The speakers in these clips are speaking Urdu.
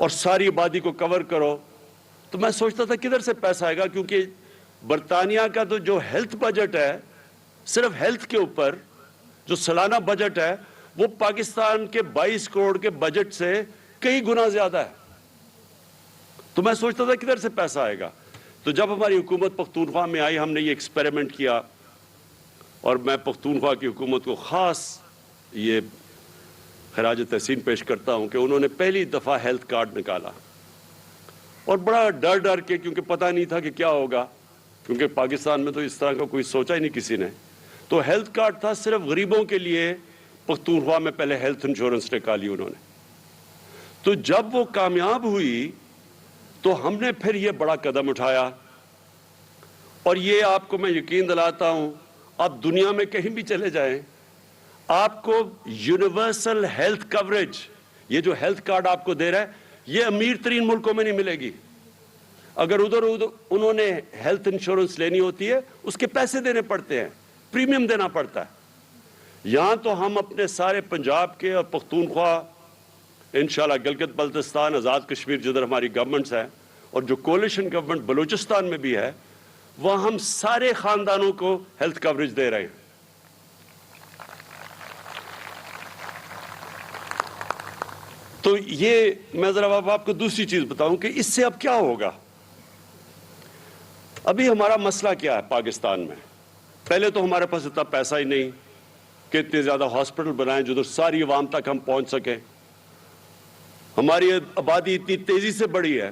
اور ساری آبادی کو کور کرو. تو میں سوچتا تھا کدھر سے پیسہ آئے گا, کیونکہ برطانیہ کا تو جو ہیلتھ بجٹ ہے, صرف ہیلتھ کے اوپر جو سالانہ بجٹ ہے, وہ پاکستان کے 22 کروڑ کے بجٹ سے کئی گنا زیادہ ہے. تو میں سوچتا تھا کدھر سے پیسہ آئے گا. تو جب ہماری حکومت پختونخوا میں آئی, ہم نے یہ ایکسپیریمنٹ کیا, اور میں پختونخوا کی حکومت کو خاص یہ خراج تحسین پیش کرتا ہوں کہ انہوں نے پہلی دفعہ ہیلتھ کارڈ نکالا, اور بڑا ڈر کے, کیونکہ پتہ نہیں تھا کہ کیا ہوگا, کیونکہ پاکستان میں تو اس طرح کا کوئی سوچا ہی نہیں کسی نے. تو ہیلتھ کارڈ تھا صرف غریبوں کے لیے. پختونخوا میں پہلے ہیلتھ انشورنس نکالی انہوں نے. تو جب وہ کامیاب ہوئی تو ہم نے پھر یہ بڑا قدم اٹھایا, اور یہ آپ کو میں یقین دلاتا ہوں, آپ دنیا میں کہیں بھی چلے جائیں, آپ کو یونیورسل ہیلتھ کوریج, یہ جو ہیلتھ کارڈ آپ کو دے رہا ہے, یہ امیر ترین ملکوں میں نہیں ملے گی. اگر ادھر انہوں نے ہیلتھ انشورنس لینی ہوتی ہے, اس کے پیسے دینے پڑتے ہیں, پریمیم دینا پڑتا ہے. یہاں تو ہم اپنے سارے پنجاب کے اور پختونخوا, انشاءاللہ گلگت بلتستان, آزاد کشمیر جدھر ہماری گورنمنٹس ہیں, اور جو کولیشن گورنمنٹ بلوچستان میں بھی ہے, وہاں ہم سارے خاندانوں کو ہیلتھ کوریج دے رہے ہیں. تو یہ میں ذرا آپ کو دوسری چیز بتاؤں کہ اس سے اب کیا ہوگا. ابھی ہمارا مسئلہ کیا ہے پاکستان میں؟ پہلے تو ہمارے پاس اتنا پیسہ ہی نہیں کہ اتنے زیادہ ہاسپٹل بنائیں جدھر ساری عوام تک ہم پہنچ سکیں. ہماری آبادی اتنی تیزی سے بڑھی ہے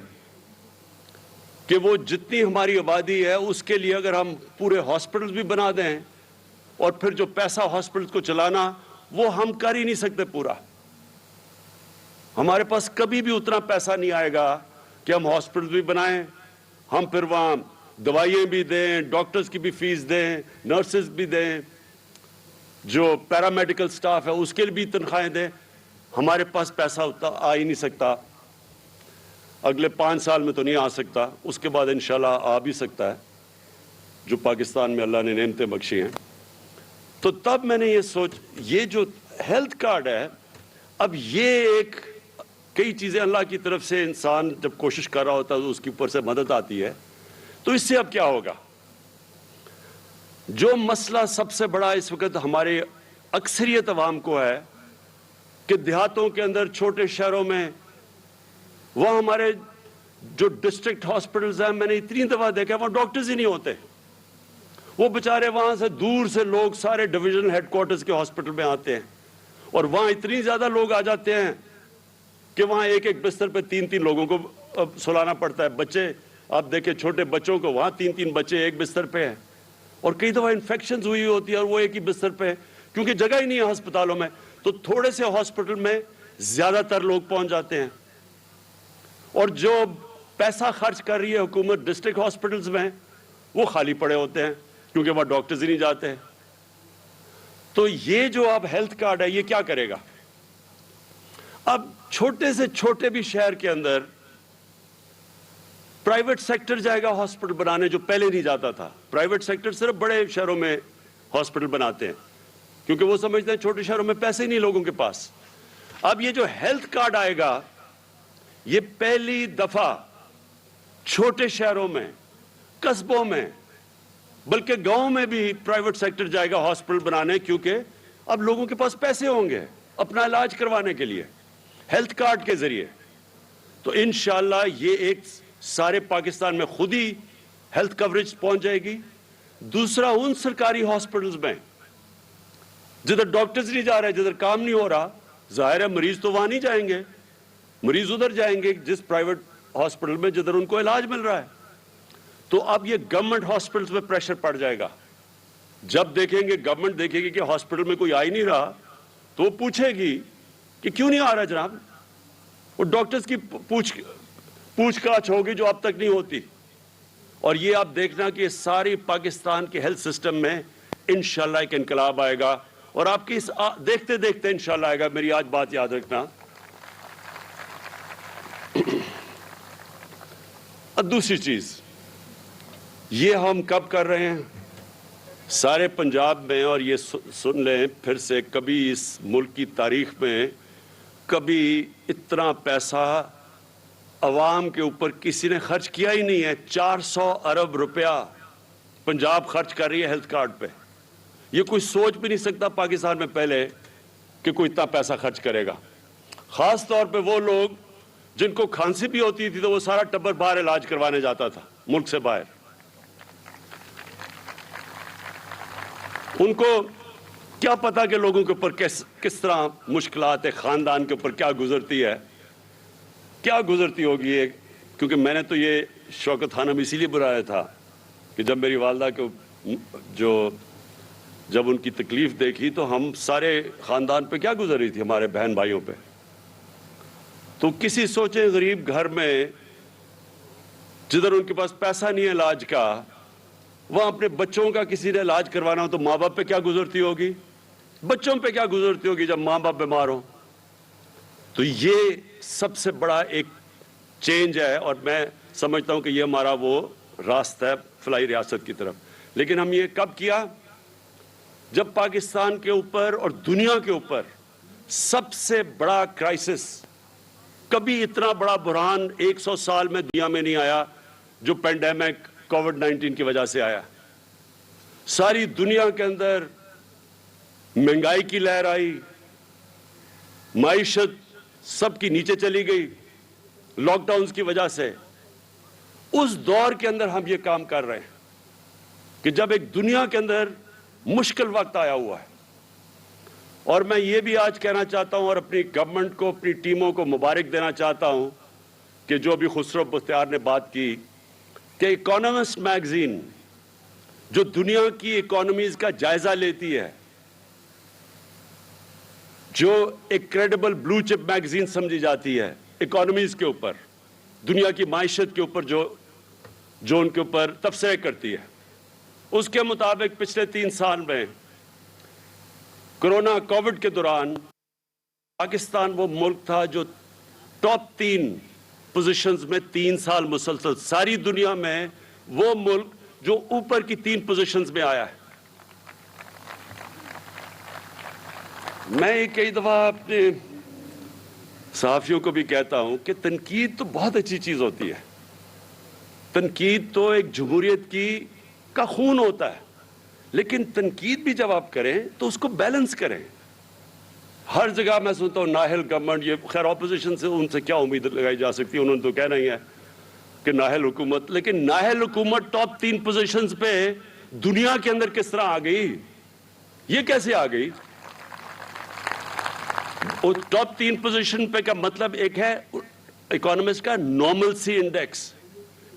کہ وہ جتنی ہماری آبادی ہے اس کے لیے اگر ہم پورے ہاسپٹل بھی بنا دیں, اور پھر جو پیسہ ہاسپٹل کو چلانا, وہ ہم کر ہی نہیں سکتے پورا. ہمارے پاس کبھی بھی اتنا پیسہ نہیں آئے گا کہ ہم ہاسپٹل بھی بنائیں, ہم پھر وہاں دوائیں بھی دیں, ڈاکٹرز کی بھی فیس دیں, نرسز بھی دیں, جو پیرامیڈیکل سٹاف ہے اس کے لیے بھی تنخواہیں دیں. ہمارے پاس پیسہ اتنا آ ہی نہیں سکتا. اگلے 5 سال میں تو نہیں آ سکتا, اس کے بعد انشاءاللہ آ بھی سکتا ہے, جو پاکستان میں اللہ نے نعمتیں بخشی ہیں. تو تب میں نے یہ جو ہیلتھ کارڈ ہے, اب یہ ایک کئی چیزیں اللہ کی طرف سے انسان جب کوشش کر رہا ہوتا ہے تو اس کے اوپر سے مدد آتی ہے. تو اس سے اب کیا ہوگا؟ جو مسئلہ سب سے بڑا اس وقت ہمارے اکثریت عوام کو ہے کہ دیہاتوں کے اندر, چھوٹے شہروں میں, وہاں ہمارے جو ڈسٹرکٹ ہاسپٹلز ہیں, میں نے اتنی دفعہ دیکھا وہاں ڈاکٹرز ہی نہیں ہوتے. وہ بیچارے وہاں سے دور سے لوگ سارے ڈویژن ہیڈ کوارٹرز کے ہاسپٹل میں آتے ہیں, اور وہاں اتنی زیادہ لوگ آ جاتے ہیں کہ وہاں ایک بستر پہ 3 لوگوں کو سلانا پڑتا ہے. بچے آپ دیکھیں, چھوٹے بچوں کو وہاں 3 بچے ایک بستر پہ ہیں, اور کئی دفعہ انفیکشنز ہوئی ہوتی ہے اور وہ ایک ہی بستر پہ, کیونکہ جگہ ہی نہیں ہے ہسپتالوں میں. تو تھوڑے سے ہاسپٹل میں زیادہ تر لوگ پہنچ جاتے ہیں, اور جو پیسہ خرچ کر رہی ہے حکومت ڈسٹرکٹ ہاسپٹلز میں, وہ خالی پڑے ہوتے ہیں کیونکہ وہاں ڈاکٹرز ہی نہیں جاتے. تو یہ جو اب ہیلتھ کارڈ ہے, یہ کیا کرے گا؟ اب چھوٹے سے چھوٹے بھی شہر کے اندر پرائیویٹ سیکٹر جائے گا ہاسپٹل بنانے, جو پہلے نہیں جاتا تھا. پرائیویٹ سیکٹر صرف بڑے شہروں میں ہاسپٹل بناتے ہیں کیونکہ وہ سمجھتے ہیں چھوٹے شہروں میں پیسے ہی نہیں لوگوں کے پاس. اب یہ جو ہیلتھ کارڈ آئے گا, یہ پہلی دفعہ چھوٹے شہروں میں, قصبوں میں, بلکہ گاؤں میں بھی پرائیویٹ سیکٹر جائے گا ہاسپٹل بنانے, کیونکہ اب لوگوں کے پاس پیسے ہوں گے اپنا علاج کروانے کے لیے ہیلتھ کارڈ کے ذریعے. تو انشاءاللہ یہ ایک سارے پاکستان میں خود ہی ہیلتھ کوریج پہنچ جائے گی. دوسرا, ان سرکاری ہاسپٹلز میں جدھر ڈاکٹرز نہیں جا رہے, جدھر کام نہیں ہو رہا, ظاہر ہے مریض تو وہاں نہیں جائیں گے, مریض ادھر جائیں گے جس پرائیویٹ ہاسپٹل میں جدھر ان کو علاج مل رہا ہے. تو اب یہ گورنمنٹ ہاسپٹلز میں پریشر پڑ جائے گا. جب دیکھیں گے, گورنمنٹ دیکھے گی کہ ہاسپٹل میں کوئی آ ہی نہیں رہا, تو وہ پوچھے گی کہ کیوں نہیں آ رہا جناب. وہ ڈاکٹرز کی پوچھ گاچھ ہوگی جو اب تک نہیں ہوتی. اور یہ آپ دیکھنا کہ ساری پاکستان کے ہیلتھ سسٹم میں انشاءاللہ ایک انقلاب آئے گا, اور آپ کی دیکھتے دیکھتے انشاءاللہ آئے گا. میری آج بات یاد رکھنا. اب دوسری چیز, یہ ہم کب کر رہے ہیں سارے پنجاب میں, اور یہ سن لیں پھر سے, کبھی اس ملک کی تاریخ میں کبھی اتنا پیسہ عوام کے اوپر کسی نے خرچ کیا ہی نہیں ہے. 400 ارب روپیہ پنجاب خرچ کر رہی ہے ہیلتھ کارڈ پہ. یہ کوئی سوچ بھی نہیں سکتا پاکستان میں پہلے کہ کوئی اتنا پیسہ خرچ کرے گا. خاص طور پہ وہ لوگ جن کو کھانسی بھی ہوتی تھی تو وہ سارا ٹبر باہر علاج کروانے جاتا تھا ملک سے باہر. ان کو کیا پتا کہ لوگوں کے اوپر کس طرح مشکلات ہے, خاندان کے اوپر کیا گزرتی ہے, کیا گزرتی ہوگی. کیونکہ میں نے تو یہ شوکت خانم اسی لیے بلایا تھا کہ جب میری والدہ کو جب ان کی تکلیف دیکھی تو ہم سارے خاندان پہ کیا گزر رہی تھی, ہمارے بہن بھائیوں پہ. تو کسی سوچے غریب گھر میں جدھر ان کے پاس پیسہ نہیں ہے علاج کا, وہاں اپنے بچوں کا کسی نے علاج کروانا ہو تو ماں باپ پہ کیا گزرتی ہوگی, بچوں پہ کیا گزرتی ہوگی جب ماں باپ بیمار ہو. تو یہ سب سے بڑا ایک چینج ہے اور میں سمجھتا ہوں کہ یہ ہمارا وہ راستہ ہے فلاحی ریاست کی طرف. لیکن ہم یہ کب کیا؟ جب پاکستان کے اوپر اور دنیا کے اوپر سب سے بڑا کرائسس, کبھی اتنا بڑا بحران 100 سال میں دنیا میں نہیں آیا جو پینڈیمک کووڈ-19 کی وجہ سے آیا. ساری دنیا کے اندر مہنگائی کی لہر آئی, معیشت سب کی نیچے چلی گئی لاک ڈاؤنز کی وجہ سے. اس دور کے اندر ہم یہ کام کر رہے ہیں کہ جب ایک دنیا کے اندر مشکل وقت آیا ہوا ہے. اور میں یہ بھی آج کہنا چاہتا ہوں اور اپنی گورنمنٹ کو, اپنی ٹیموں کو مبارک دینا چاہتا ہوں کہ جو ابھی خسرو بختیار نے بات کی کہ اکانومسٹ میگزین جو دنیا کی اکانومیز کا جائزہ لیتی ہے, جو ایک کریڈیبل بلو چپ میگزین سمجھی جاتی ہے اکانومیز کے اوپر, دنیا کی معیشت کے اوپر جو ان کے اوپر تبصرے کرتی ہے, اس کے مطابق پچھلے 3 سال میں کرونا کووڈ کے دوران پاکستان وہ ملک تھا جو ٹاپ 3 پوزیشنز میں 3 سال مسلسل, ساری دنیا میں وہ ملک جو اوپر کی 3 پوزیشنز میں آیا ہے. میں کئی دفعہ اپنے صحافیوں کو بھی کہتا ہوں کہ تنقید تو بہت اچھی چیز ہوتی ہے. تنقید تو ایک جمہوریت کا خون ہوتا ہے, لیکن تنقید بھی جب آپ کریں تو اس کو بیلنس کریں. ہر جگہ میں سنتا ہوں نااہل گورنمنٹ, یہ خیر اپوزیشن سے ان سے کیا امید لگائی جا سکتی ہے, انہوں نے تو کہنا ہی ہے کہ نااہل حکومت. لیکن نااہل حکومت ٹاپ 3 پوزیشنز پہ دنیا کے اندر کس طرح آ گئی, یہ کیسے آ گئی؟ ٹاپ 3 پوزیشن پہ کا مطلب ایک ہے اکانومسٹ کا نارملسی انڈیکس,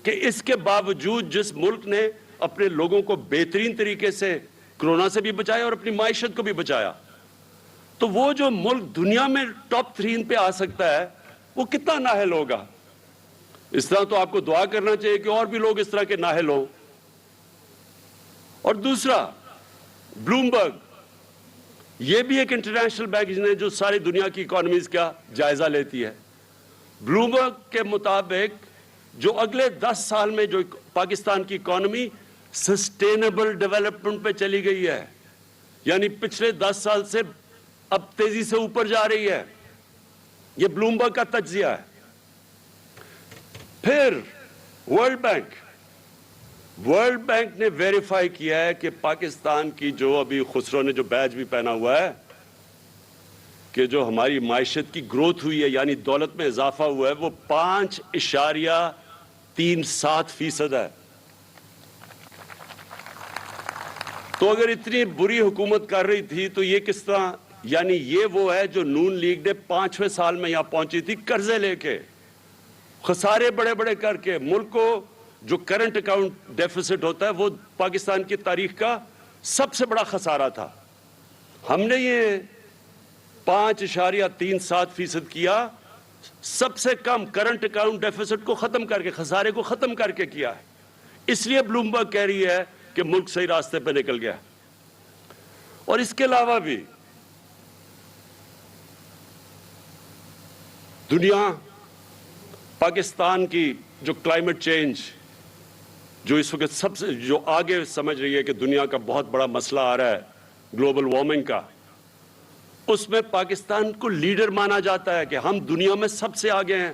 کہ اس کے باوجود جس ملک نے اپنے لوگوں کو بہترین طریقے سے کرونا سے بھی بچایا اور اپنی معیشت کو بھی بچایا, تو وہ جو ملک دنیا میں ٹاپ 3 پہ آ سکتا ہے وہ کتنا نااہل ہوگا. اس طرح تو آپ کو دعا کرنا چاہیے کہ اور بھی لوگ اس طرح کے نااہل ہوں. اور دوسرا, بلومبرگ, یہ بھی ایک انٹرنیشنل میگزین ہے جو ساری دنیا کی اکانومیز کا جائزہ لیتی ہے. بلومبرگ کے مطابق جو اگلے 10 سال میں جو پاکستان کی اکانومی سسٹینیبل ڈیولپمنٹ پہ چلی گئی ہے, یعنی پچھلے 10 سال سے اب تیزی سے اوپر جا رہی ہے. یہ بلومبرگ کا تجزیہ ہے. پھر ورلڈ بینک نے ویریفائی کیا ہے کہ پاکستان کی جو ابھی خسرو نے جو بیج بھی پہنا ہوا ہے کہ جو ہماری معیشت کی گروتھ ہوئی ہے یعنی دولت میں اضافہ ہوا ہے وہ 5.37% ہے. تو اگر اتنی بری حکومت کر رہی تھی تو یہ کس طرح, یعنی یہ وہ ہے جو نون لیگ نے 5ویں سال میں یہاں پہنچی تھی قرضے لے کے, خسارے بڑے بڑے کر کے. ملک کو جو کرنٹ اکاؤنٹ ڈیفیسٹ ہوتا ہے وہ پاکستان کی تاریخ کا سب سے بڑا خسارہ تھا. ہم نے یہ 5.37% کیا, سب سے کم کرنٹ اکاؤنٹ ڈیفیسٹ کو ختم کر کے, خسارے کو ختم کر کے کیا ہے. اس لیے بلومبرگ کہہ رہی ہے کہ ملک صحیح راستے پہ نکل گیا. اور اس کے علاوہ بھی دنیا پاکستان کی جو کلائمیٹ چینج جو اس وقت سب سے جو آگے سمجھ رہی ہے کہ دنیا کا بہت بڑا مسئلہ آ رہا ہے گلوبل وارمنگ کا, اس میں پاکستان کو لیڈر مانا جاتا ہے کہ ہم دنیا میں سب سے آگے ہیں.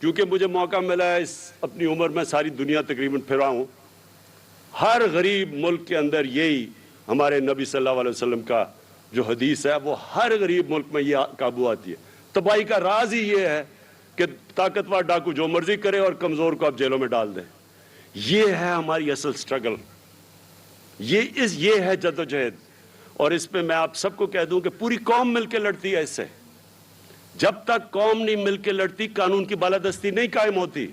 کیونکہ مجھے موقع ملا ہے اس اپنی عمر میں ساری دنیا تقریباً پھرا ہوں، ہر غریب ملک کے اندر یہی ہمارے نبی صلی اللہ علیہ وسلم کا جو حدیث ہے وہ ہر غریب ملک میں یہ قابو آتی ہے۔ تباہی کا راز ہی یہ ہے کہ طاقتور ڈاکو جو مرضی کرے اور کمزور کو آپ جیلوں میں ڈال دیں۔ یہ ہے ہماری اصل سٹرگل، یہ ہے جدوجہد، اور اس پہ میں آپ سب کو کہہ دوں کہ پوری قوم مل کے لڑتی ہے اس سے۔ جب تک قوم نہیں مل کے لڑتی قانون کی بالادستی نہیں قائم ہوتی۔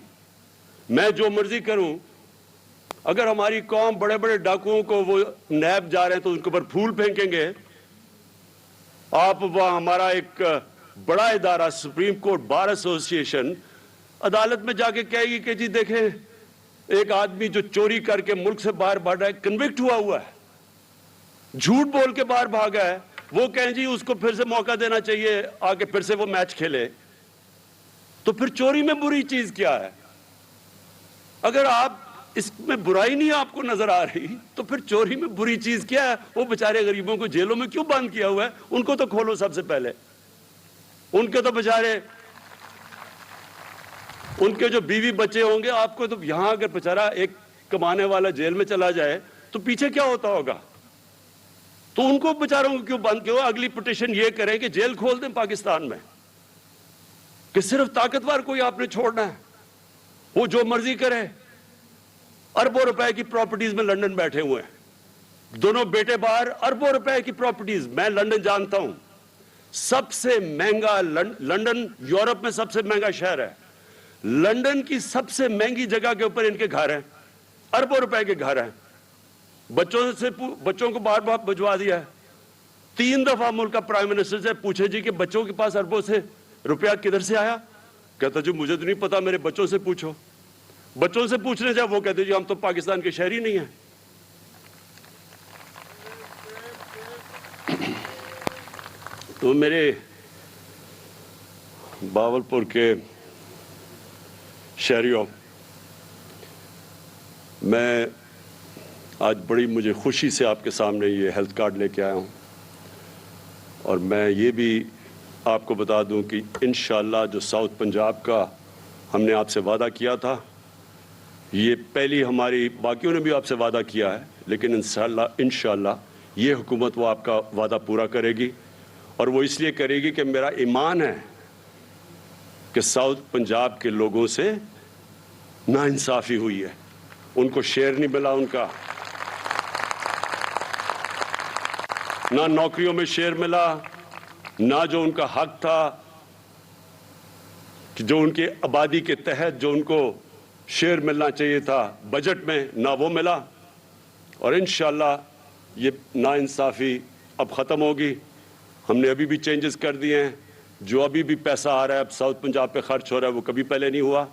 میں جو مرضی کروں، اگر ہماری قوم بڑے بڑے ڈاکوؤں کو وہ نیب جا رہے ہیں تو ان کے اوپر پھول پھینکیں گے، آپ وہ ہمارا ایک بڑا ادارہ سپریم کورٹ بار ایسوسی ایشن عدالت میں جا کے کہے گی کہ جی دیکھیں ایک آدمی جو چوری کر کے ملک سے باہر بھاگ رہا ہے، کنوکٹ ہوا ہے، جھوٹ بول کے باہر بھاگا ہے، وہ کہیں جی اس کو پھر سے موقع دینا چاہیے آگے پھر سے وہ میچ کھیلے، تو پھر چوری میں بری چیز کیا ہے؟ اگر آپ اس میں برائی نہیں آپ کو نظر آ رہی تو پھر چوری میں بری چیز کیا ہے؟ وہ بیچارے غریبوں کو جیلوں میں کیوں بند کیا ہوا ہے؟ ان کو تو کھولو سب سے پہلے، ان کے تو بیچارے، ان کے جو بیوی بچے ہوں گے، آپ کو تو یہاں اگر بیچارہ ایک کمانے والا جیل میں چلا جائے تو پیچھے کیا ہوتا ہوگا؟ تو ان کو بیچاروں کو کیوں بند کیا؟ اگلی پٹیشن یہ کریں کہ جیل کھول دیں پاکستان میں، کہ صرف طاقتور کو ہی آپ نے چھوڑنا ہے، وہ جو مرضی کرے۔ اربوں روپے کی پراپرٹیز میں لندن بیٹھے ہوئے ہیں، دونوں بیٹے باہر، اربوں روپے کی پراپرٹیز۔ میں لندن جانتا ہوں، سب سے مہنگا لندن یورپ میں سب سے مہنگا شہر ہے، لندن کی سب سے مہنگی جگہ کے اوپر ان کے گھر ہیں، اربوں روپے کے گھر ہیں۔ بچوں کو بار بار بھجوا دیا ہے۔ 3 دفعہ ملک کا پرائم منسٹر سے پوچھے جی کہ بچوں کے پاس اربوں سے روپیہ کدھر سے آیا؟ کہتا جی مجھے تو نہیں پتا، میرے بچوں سے پوچھو۔ بچوں سے پوچھنے جائے وہ کہتے جی ہم تو پاکستان کے شہری نہیں ہیں۔ تو میرے باولپور کے شہریوں، میں آج بڑی مجھے خوشی سے آپ کے سامنے یہ ہیلتھ کارڈ لے کے آیا ہوں، اور میں یہ بھی آپ کو بتا دوں کہ انشاءاللہ جو ساؤتھ پنجاب کا ہم نے آپ سے وعدہ کیا تھا، یہ پہلی ہماری، باقیوں نے بھی آپ سے وعدہ کیا ہے، لیکن انشاءاللہ یہ حکومت وہ آپ کا وعدہ پورا کرے گی، اور وہ اس لیے کرے گی کہ میرا ایمان ہے کہ ساؤتھ پنجاب کے لوگوں سے ناانصافی ہوئی ہے، ان کو شیئر نہیں ملا، ان کا نہ نوکریوں میں شیئر ملا، نہ جو ان کا حق تھا کہ جو ان کے آبادی کے تحت جو ان کو شیئر ملنا چاہیے تھا بجٹ میں، نہ وہ ملا۔ اور انشاءاللہ یہ ناانصافی اب ختم ہوگی۔ ہم نے ابھی بھی چینجز کر دیے ہیں، جو ابھی بھی پیسہ آ رہا ہے اب ساؤتھ پنجاب پہ خرچ ہو رہا ہے وہ کبھی پہلے نہیں ہوا،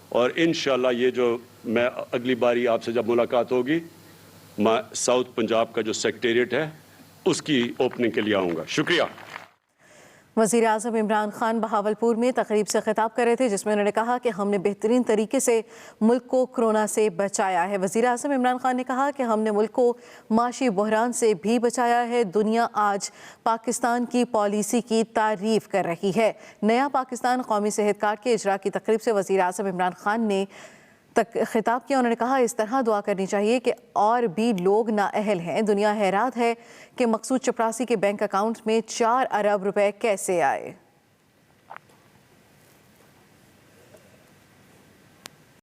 اور انشاءاللہ یہ جو میں اگلی باری آپ سے جب ملاقات ہوگی، میں ساؤتھ پنجاب کا جو سیکریٹریٹ ہے اس کی اوپننگ کے لیے آؤں گا۔ شکریہ۔ وزیر اعظم عمران خان بہاولپور میں تقریب سے خطاب کر رہے تھے، جس میں انہوں نے کہا کہ ہم نے بہترین طریقے سے ملک کو کورونا سے بچایا ہے۔ وزیر اعظم عمران خان نے کہا کہ ہم نے ملک کو معاشی بحران سے بھی بچایا ہے۔ دنیا آج پاکستان کی پالیسی کی تعریف کر رہی ہے۔ نیا پاکستان قومی صحت کارڈ کے اجرا کی تقریب سے وزیر اعظم عمران خان نے خطاب کیا۔ انہوں نے کہا اس طرح دعا کرنی چاہیے کہ اور بھی لوگ نااہل ہیں۔ دنیا حیران ہے کہ مقصود چپراسی کے بینک اکاؤنٹ میں 4 ارب روپے کیسے آئے۔